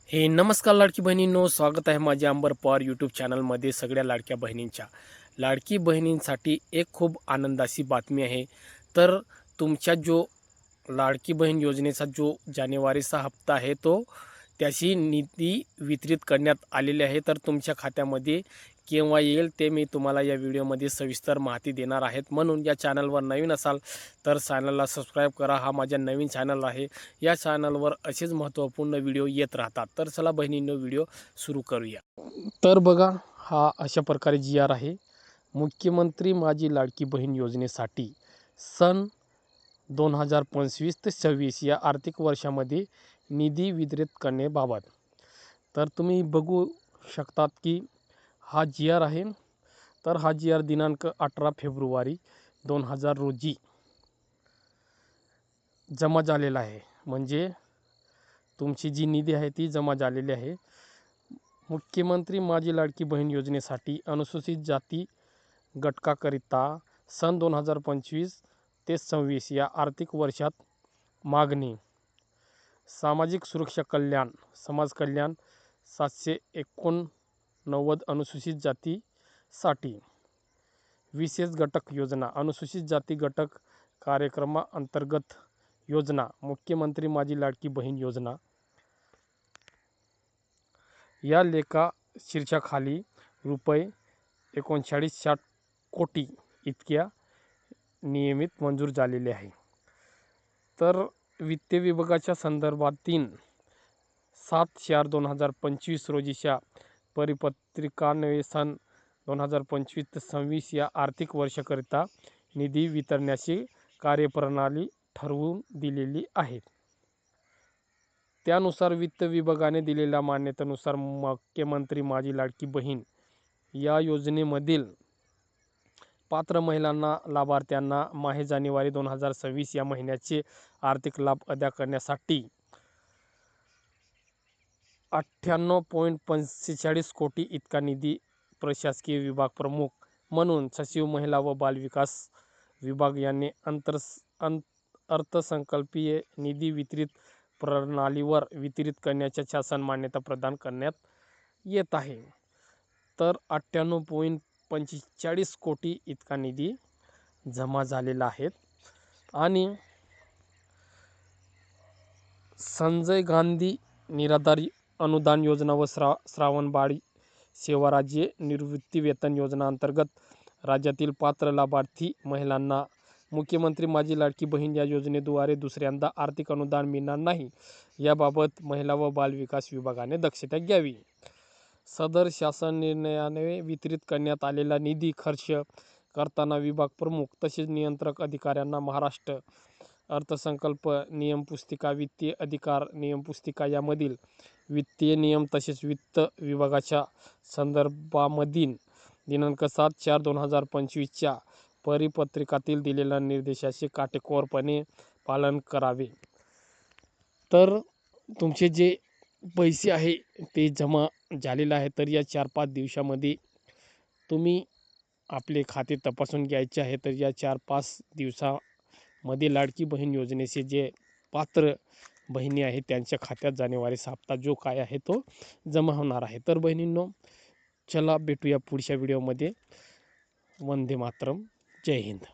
हे नमस्कार लाडकी बहिणींनो, स्वागत आहे माझ्या अंबर पवार यूट्यूब चॅनलमध्ये. सगळ्या लाडक्या बहिणींच्या लाडकी बहिणींसाठी एक खूप आनंदाची बातमी आहे. तर तुमच्या जो लाडकी बहीण योजनेचा जो जानेवारीचा हप्ता आहे तो त्याची निधी वितरित करण्यात आलेली आहे. तर तुमच्या खात्यामध्ये केव्हा येईल ते मी तुम्हाला या व्हिडिओमध्ये सविस्तर माहिती देणार आहेत. म्हणून या चॅनलवर नवीन असाल तर चॅनलला सबस्क्राईब करा. हा माझा नवीन चॅनल आहे. या चॅनलवर असेच महत्त्वपूर्ण व्हिडिओ येत राहतात. तर चला बहिणींनो, व्हिडिओ सुरू करूया. तर बघा, हा अशा प्रकारे GR आहे. मुख्यमंत्री माझी लाडकी बहीण योजनेसाठी सन 2025 ते 26 या आर्थिक वर्षामध्ये निधी वितरित करण्याबाबत. तर तुम्ही बघू शकतात की हा GR आहे. तर हा GR दिनांक 18 फेब्रुवारी 2000 रोजी जमा झालेला आहे. म्हणजे तुमची जी निधी आहे ती जमा झालेली आहे. मुख्यमंत्री माझी लाडकी बहीण योजनेसाठी अनुसूचित जाती घटकाकरिता सन 2025 ते 26 या आर्थिक वर्षात मागणी सामाजिक सुरक्षा कल्याण समाज कल्याण 789 अनुसूचित जातीसाठी विशेष घटक योजना अनुसूचित जाती घटक कार्यक्रमाअंतर्गत योजना मुख्यमंत्री माझी लाडकी बहीण योजना या लेखा शीर्षाखाली रुपये 3960 कोटी इतक्या नियमित मंजूर झालेले आहे. तर वित्त विभागाच्या संदर्भातील 7/4/2025 रोजीच्या परिपत्रकान्वये सन 2025 ते 26 या आर्थिक वर्षाकरिता निधी वितरणाची कार्यप्रणाली ठरवून दिलेली आहे. त्यानुसार वित्त विभागाने दिलेल्या मान्यतेनुसार मुख्यमंत्री माझी लाडकी बहीण या योजनेमधील पात्र महिलांना लाभार्थ्यांना माहे जानेवारी 2026 या महिन्याचे आर्थिक लाभ अदा करण्यासाठी 98.45 कोटी इतका निधी प्रशासकीय विभाग प्रमुख म्हणून सचिव महिला व बालविकास विभाग यांनी अर्थसंकल्पीय निधी वितरित प्रणालीवर वितरित करण्याच्या शासन मान्यता प्रदान करण्यात येत आहे. तर 98.45 कोटी इतका निधी जमा झालेला आहे. आणि संजय गांधी निराधार अनुदान योजना व श्रावणबाळी सेवा राज्य निवृत्तीवेतन योजना अंतर्गत राज्यातील पात्र लाभार्थी महिलांना मुख्यमंत्री माझी लाडकी बहीण या योजनेद्वारे दुसऱ्यांदा आर्थिक अनुदान मिळणार नाही. याबाबत महिला व बालविकास विभागाने दक्षता घ्यावी. सदर शासन निर्णयाने वितरित करण्यात आलेला निधी खर्च करताना विभाग प्रमुख तसेच नियंत्रक अधिकाऱ्यांना महाराष्ट्र अर्थसंकल्प नियमपुस्तिका वित्तीय अधिकार नियमपुस्तिका यामधील वित्तीय नियम तसेच वित्त विभागाच्या संदर्भामधील दिनांक 7/4/2025 च्या परिपत्रकातील दिलेल्या निर्देशाचे काटेकोरपणे पालन करावे. तर तुमचे जे पैसे आहे ते जमा झालेले आहे. तर या 4-5 दिवसामध्ये तुम्ही आपले खाते तपासून घ्यायचे आहे. तर या 4-5 दिवसामध्ये लाडकी बहीण योजनेचे जे पात्र बहिणी आहेत त्यांच्या खात्यात जानेवारीचा हप्ता जो काय आहे तो जमा होणार आहे. तर बहिणींनो, चला भेटूया पुढच्या व्हिडिओमध्ये. वंदे मातरम. जय हिंद.